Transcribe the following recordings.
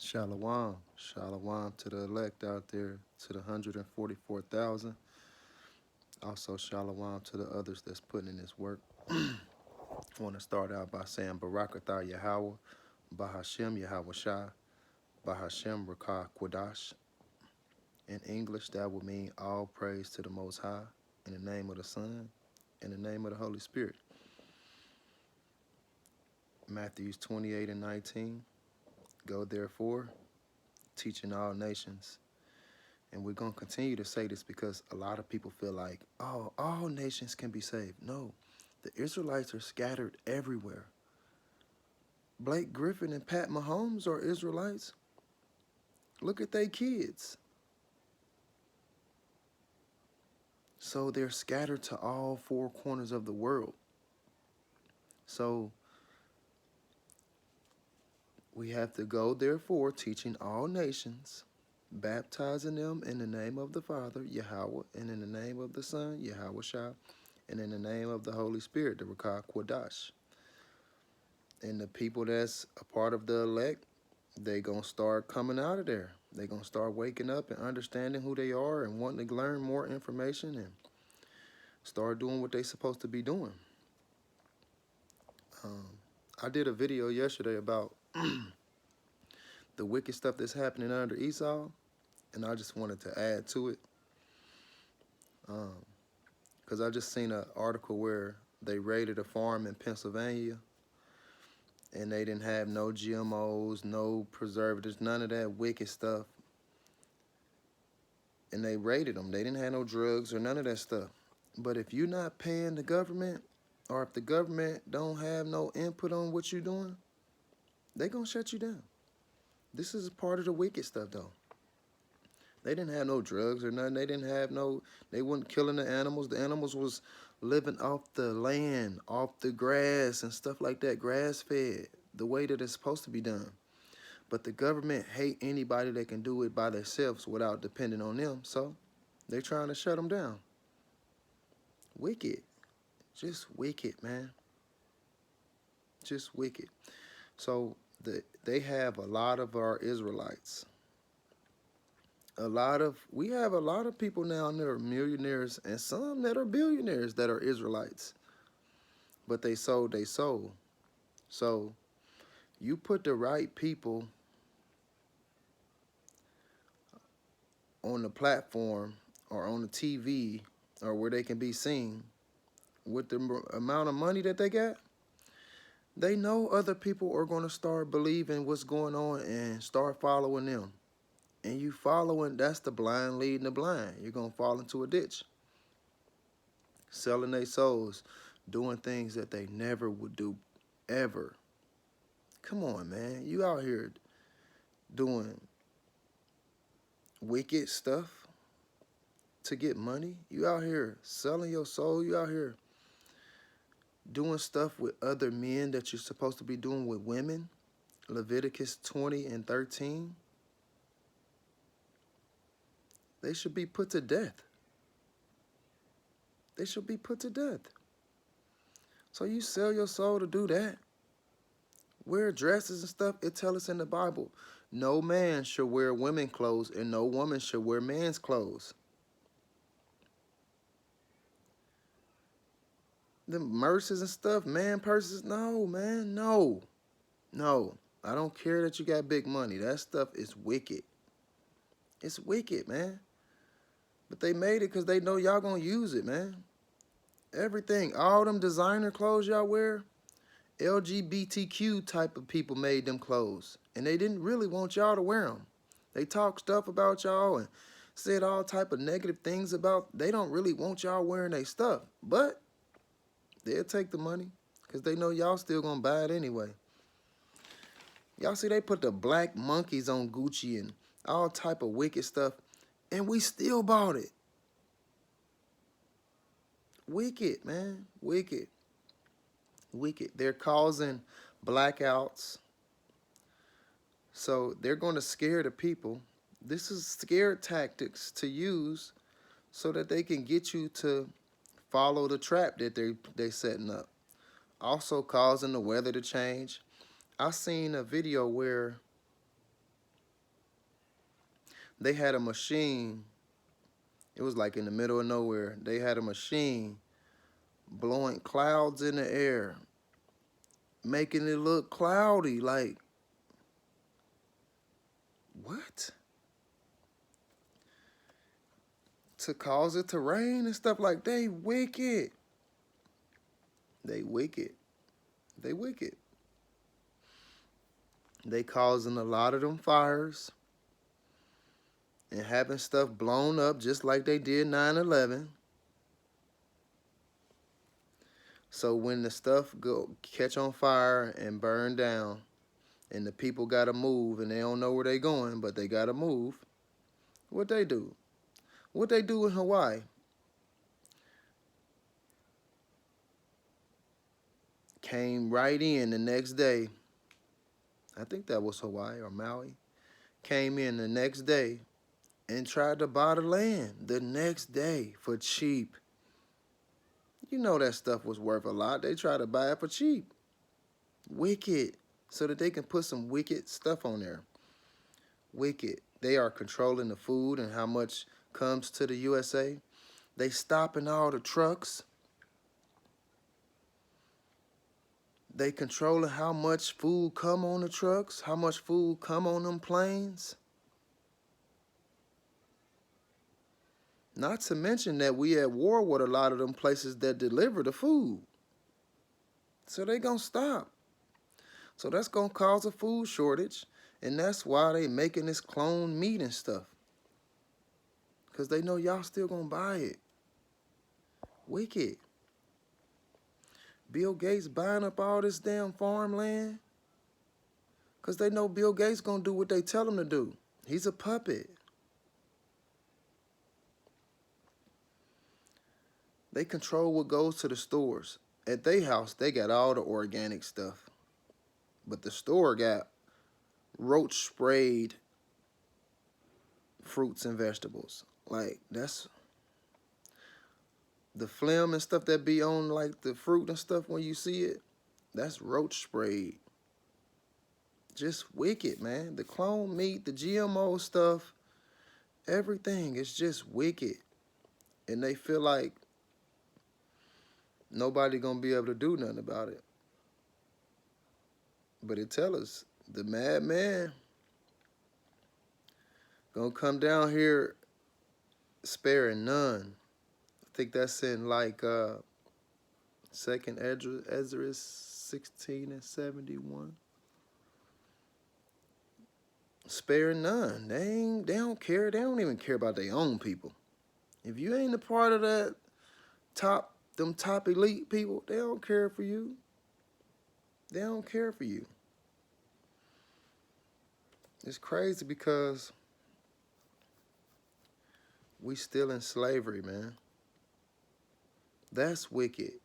Shalom. Shalom to the elect out there, to the 144,000. Also, shalom to the others that's putting in this work. I want to start out by saying Barakatah Yahweh, Bahashem Yahweh Shai, Bahashem Rakah Kwadash. In English, that would mean all praise to the Most High, in the name of the Son, in the name of the Holy Spirit. Matthews 28 and 19. Go therefore, teaching all nations. And we're going to continue to say this because a lot of people feel like, oh, all nations can be saved. No, the Israelites are scattered everywhere. Blake Griffin and Pat Mahomes are Israelites. Look at their kids. So they're scattered to all four corners of the world. So we have to go, therefore, teaching all nations, baptizing them in the name of the Father, Yahweh, and in the name of the Son, Yahweh Shai, and in the name of the Holy Spirit, the Rakah Kwadash. And the people that's a part of the elect, they going to start coming out of there. They going to start waking up and understanding who they are and wanting to learn more information and start doing what they supposed to be doing. I did a video yesterday about the wicked stuff that's happening under Esau, and I just wanted to add to it. Because I just seen an article where they raided a farm in Pennsylvania, and they didn't have no GMOs, no preservatives, none of that wicked stuff. And they raided them. They didn't have no drugs or none of that stuff. But if you're not paying the government, or if the government don't have no input on what you're doing, they gonna shut you down. This is part of the wicked stuff, though. They didn't have no drugs or nothing. They didn't have no, they weren't killing the animals. The animals was living off the land, off the grass and stuff like that, grass fed, the way that it's supposed to be done. But the government hate anybody that can do it by themselves without depending on them. So they're trying to shut them down. Wicked. Just wicked, man. Just wicked. So they have a lot of our Israelites. We have a lot of people now that are millionaires and some that are billionaires that are Israelites. But they sold their soul. So you put the right people on the platform or on the TV or where they can be seen with the amount of money that they got, they know other people are going to start believing what's going on and start following them. And you following, that's the blind leading the blind. You're going to fall into a ditch. Selling their souls, doing things that they never would do, ever. Come on, man. You out here doing wicked stuff to get money. You out here selling your soul. You out here doing stuff with other men that you're supposed to be doing with women. Leviticus 20 and 13. They should be put to death. They should be put to death. So you sell your soul to do that. Wear dresses and stuff. It tells us in the Bible, no man should wear women's clothes and no woman should wear man's clothes. The merces and stuff, man purses, no, man, no. No, I don't care that you got big money. That stuff is wicked. It's wicked, man. But they made it because they know y'all gonna use it, man. Everything, all them designer clothes y'all wear, LGBTQ type of people made them clothes. And they didn't really want y'all to wear them. They talk stuff about y'all and said all type of negative things about, they don't really want y'all wearing their stuff. But they'll take the money because they know y'all still gonna buy it anyway. Y'all see they put the black monkeys on Gucci and all type of wicked stuff, and we still bought it. Wicked, man. Wicked. Wicked. They're causing blackouts. So they're going to scare the people. This is scare tactics to use so that they can get you to follow the trap that they're setting up. Also causing the weather to change. I seen a video where They had a machine. It was like in the middle of nowhere. They had a machine blowing clouds in the air, making it look cloudy. Like, what? To cause it to rain and stuff like they wicked. They wicked. They wicked. They causing a lot of them fires and having stuff blown up just like they did 9/11. So when the stuff go catch on fire and burn down and the people gotta move and they don't know where they going, but they gotta move, what they do? What they do in Hawaii? Came right in the next day. I think that was Hawaii or Maui. Came in the next day and tried to buy the land the next day for cheap. You know that stuff was worth a lot. They tried to buy it for cheap. Wicked. So that they can put some wicked stuff on there. Wicked. They are controlling the food and how much comes to the USA. They stopping all the trucks. They controlling how much food come on the trucks, how much food come on them planes. Not to mention that we at war with a lot of them places that deliver the food. So they gonna stop. So that's gonna cause a food shortage. And that's why they making this clone meat and stuff. Because they know y'all still gonna buy it. Wicked. Bill Gates buying up all this damn farmland. Because they know Bill Gates gonna do what they tell him to do. He's a puppet. They control what goes to the stores. At their house, they got all the organic stuff. But the store got roach sprayed fruits and vegetables. Like, that's the phlegm and stuff that be on like the fruit and stuff when you see it. That's roach sprayed. Just wicked, man. The clone meat, the GMO stuff, everything is just wicked. And they feel like nobody gonna be able to do nothing about it. But it tell us the madman gonna come down here sparing none. I think that's in like Second Ezra 16:71. Sparing none. They don't care. They don't even care about their own people. If you ain't a part of that them top elite people, they don't care for you. They don't care for you. It's crazy because we still in slavery, man. That's wicked.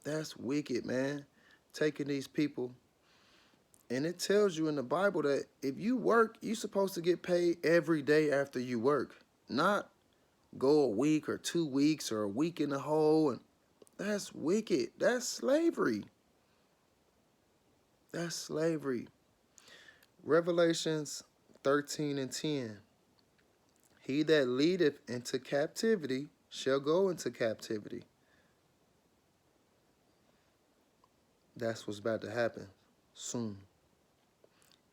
That's wicked, man. Taking these people. And it tells you in the Bible that if you work, you're supposed to get paid every day after you work. Not go a week or 2 weeks or a week in the hole. And that's wicked. That's slavery. That's slavery. Revelations 13:10. He that leadeth into captivity shall go into captivity. That's what's about to happen soon.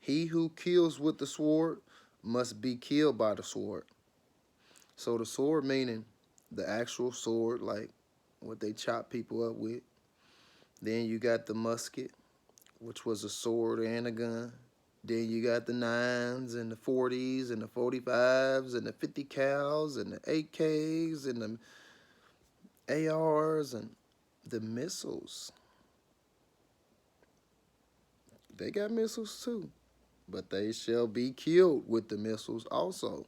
He who kills with the sword must be killed by the sword. So the sword meaning the actual sword, like what they chop people up with. Then you got the musket, which was a sword and a gun. Then you got the 9s and the 40s and the 45s and the 50 cals and the AKs and the ARs and the missiles. They got missiles too, but they shall be killed with the missiles also.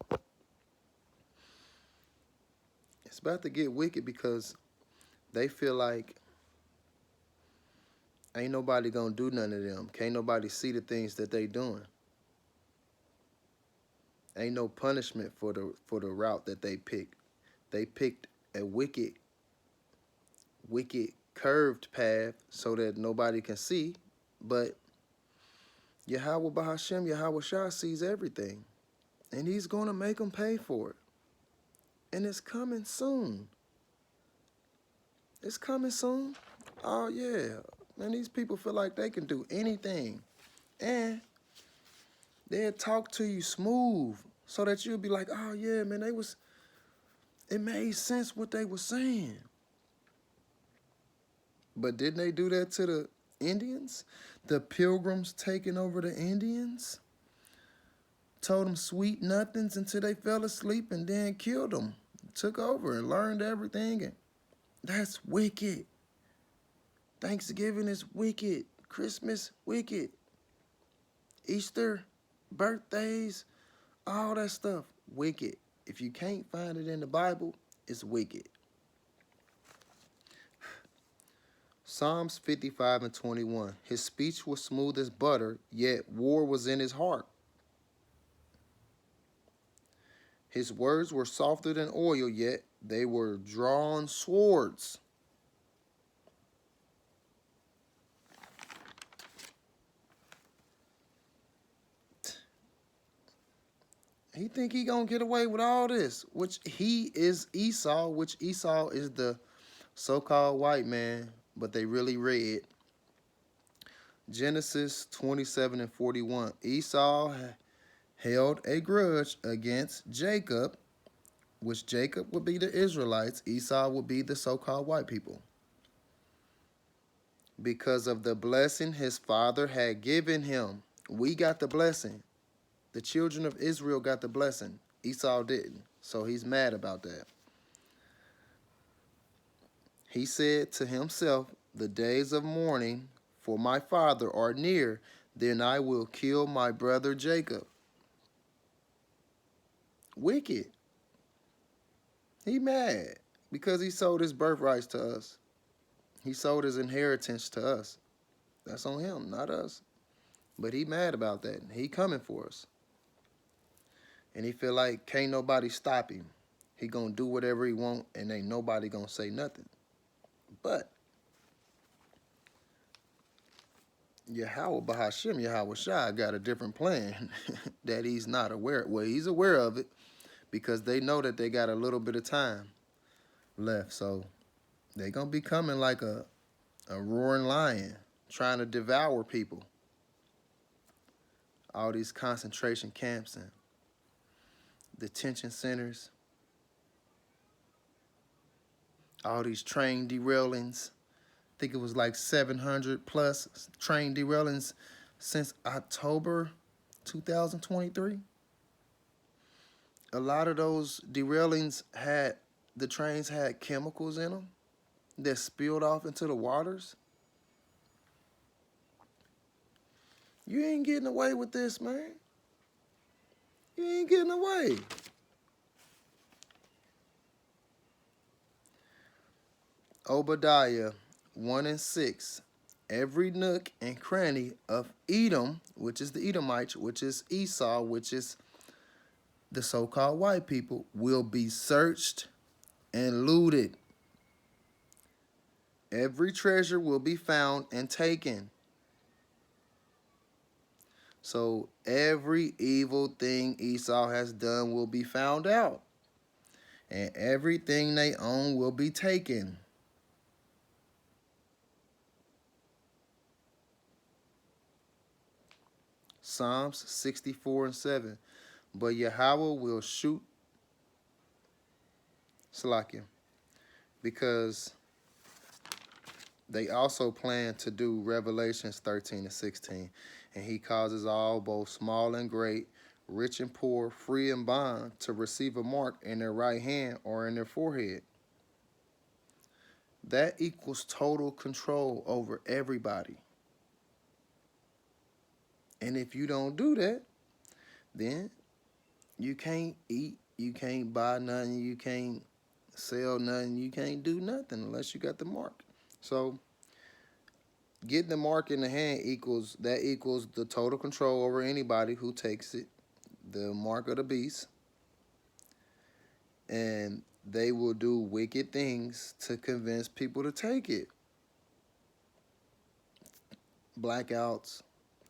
It's about to get wicked because they feel like ain't nobody gonna do none of them. Can't nobody see the things that they doing. Ain't no punishment for the route that they picked. They picked a wicked curved path so that nobody can see, but Yahweh Bahashem, Yahweh Shah sees everything. And he's going to make them pay for it. And it's coming soon. It's coming soon. Oh, yeah. Man, these people feel like they can do anything. And they'll talk to you smooth so that you'll be like, oh, yeah, man, it made sense what they were saying. But didn't they do that to the Indians? The Pilgrims taking over the Indians? Told them sweet nothings until they fell asleep and then killed them. Took over and learned everything. And that's wicked. Thanksgiving is wicked. Christmas, wicked. Easter, birthdays, all that stuff, wicked. If you can't find it in the Bible, it's wicked. Psalms 55 and 21. His speech was smooth as butter, yet war was in his heart. His words were softer than oil, yet they were drawn swords. He think he gonna get away with all this, which he is Esau, which Esau is the so-called white man, but they really red. Genesis 27 and 41. Esau held a grudge against Jacob, which Jacob would be the Israelites, Esau would be the so-called white people, because of the blessing his father had given him. We got the blessing. The children of Israel got the blessing. Esau didn't. So he's mad about that. He said to himself, the days of mourning for my father are near. Then I will kill my brother Jacob. Wicked. He mad because he sold his birthrights to us. He sold his inheritance to us. That's on him, not us. But he mad about that. He coming for us. And he feel like can't nobody stop him. He gonna do whatever he want and ain't nobody gonna say nothing. But Yahweh Bahashim, Yahweh Shai got a different plan that he's not aware. Well, he's aware of it because they know that they got a little bit of time left. So they gonna be coming like a roaring lion trying to devour people. All these concentration camps and detention centers. All these train derailings. I think it was like 700 plus train derailings since October 2023. A lot of those derailings the trains had chemicals in them that spilled off into the waters. You ain't getting away with this, man. You ain't getting away. Obadiah 1 and 6. Every nook and cranny of Edom, which is the Edomites, which is Esau, which is the so-called white people, will be searched and looted. Every treasure will be found and taken. So every evil thing Esau has done will be found out. And everything they own will be taken. Psalms 64 and 7. But Yahweh will shoot Salakia, because they also plan to do Revelations 13 and 16. And he causes all, both small and great, rich and poor, free and bond, to receive a mark in their right hand or in their forehead. That equals total control over everybody. And if you don't do that, then you can't eat, you can't buy nothing, you can't sell nothing, you can't do nothing unless you got the mark. So getting the mark in the hand equals the total control over anybody who takes it, the mark of the beast. And they will do wicked things to convince people to take it. Blackouts,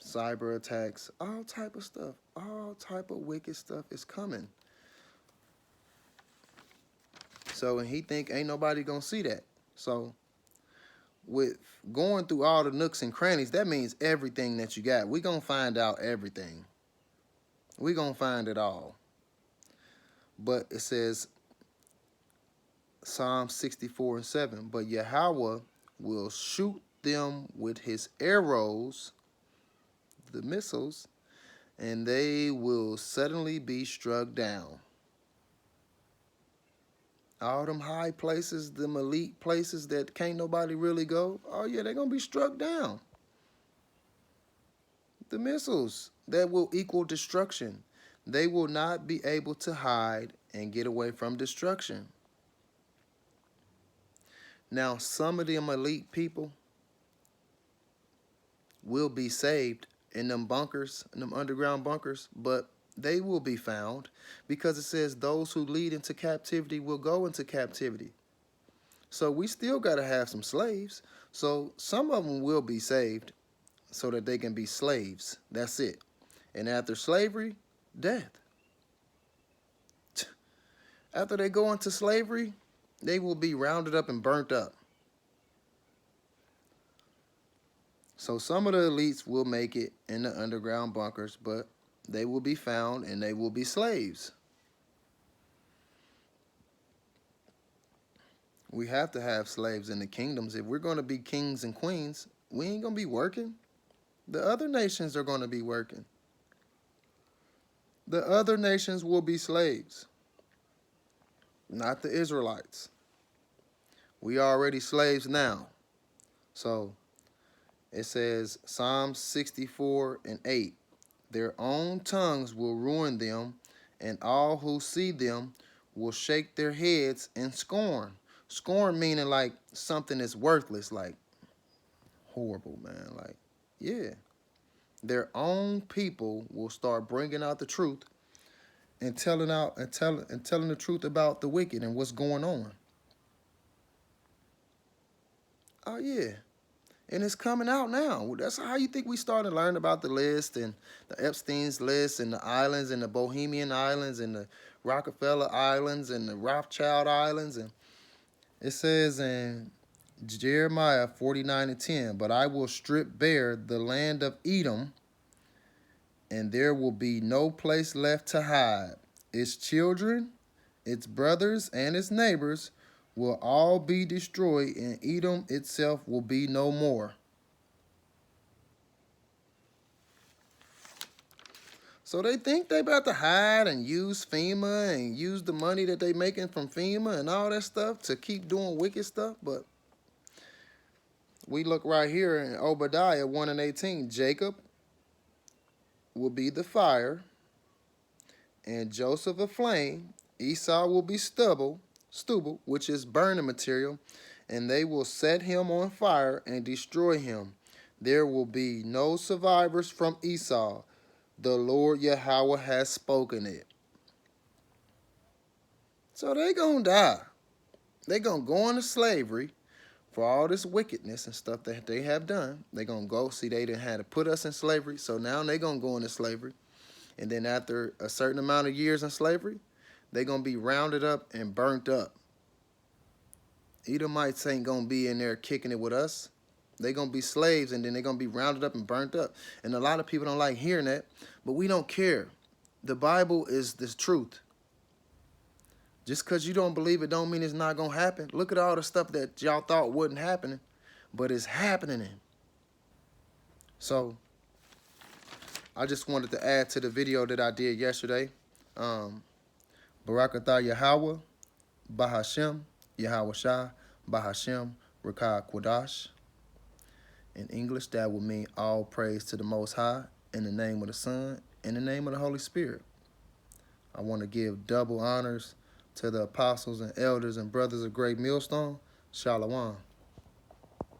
cyber attacks, all type of stuff, all type of wicked stuff is coming. So, and he think ain't nobody gonna see that. So, with going through all the nooks and crannies, that means everything that you got. We gonna find out everything. We gonna find it all. But it says Psalm 64:7. But Yahweh will shoot them with his arrows, the missiles, and they will suddenly be struck down. All them high places, them elite places that can't nobody really go, oh yeah, they're going to be struck down. The missiles that will equal destruction. They will not be able to hide and get away from destruction. Now, some of them elite people will be saved in them bunkers, in them underground bunkers, but they will be found because it says those who lead into captivity will go into captivity. So we still got to have some slaves. So some of them will be saved so that they can be slaves. That's it. And after slavery, death. After they go into slavery, they will be rounded up and burnt up. So some of the elites will make it in the underground bunkers, but they will be found and they will be slaves. We have to have slaves in the kingdoms. If we're going to be kings and queens, we ain't going to be working. The other nations are going to be working. The other nations will be slaves, not the Israelites. We are already slaves now. So it says Psalm 64:8. Their own tongues will ruin them, and all who see them will shake their heads in scorn. Scorn meaning like something that's worthless, like horrible, man. Like, yeah. Their own people will start bringing out the truth and telling the truth about the wicked and what's going on. Oh yeah. And it's coming out now. That's how you think we started learning about the list and the Epstein's list and the islands and the Bohemian Islands and the Rockefeller Islands and the Rothschild Islands. And it says in Jeremiah 49:10, but I will strip bare the land of Edom, and there will be no place left to hide. Its children, its brothers, and its neighbors will all be destroyed, and Edom itself will be no more. So they think they about to hide and use FEMA and use the money that they making from FEMA and all that stuff to keep doing wicked stuff. But we look right here in Obadiah 1:18. Jacob will be the fire, and Joseph a flame. Esau will be stubble, which is burning material, and they will set him on fire and destroy him. There will be no survivors from Esau. The Lord Yahweh has spoken it. So they gonna die. They gonna go into slavery for all this wickedness and stuff that they have done. They gonna go, see, they didn't have to put us in slavery, so now they gonna go into slavery. And then after a certain amount of years in slavery, they gonna be rounded up and burnt up. Edomites ain't gonna be in there kicking it with us. They gonna be slaves, and then they gonna be rounded up and burnt up. And a lot of people don't like hearing that, but we don't care. The Bible is the truth. Just because you don't believe it don't mean it's not gonna happen. Look at all the stuff that y'all thought wasn't happening, but it's happening. So I just wanted to add to the video that I did yesterday. Barakatah Yahweh, Bahashem, Yahweh Shah, Bahashem, Rakah Quadash. In English, that would mean all praise to the Most High, in the name of the Son, in the name of the Holy Spirit. I want to give double honors to the apostles and elders and brothers of Great Millstone. Shalom.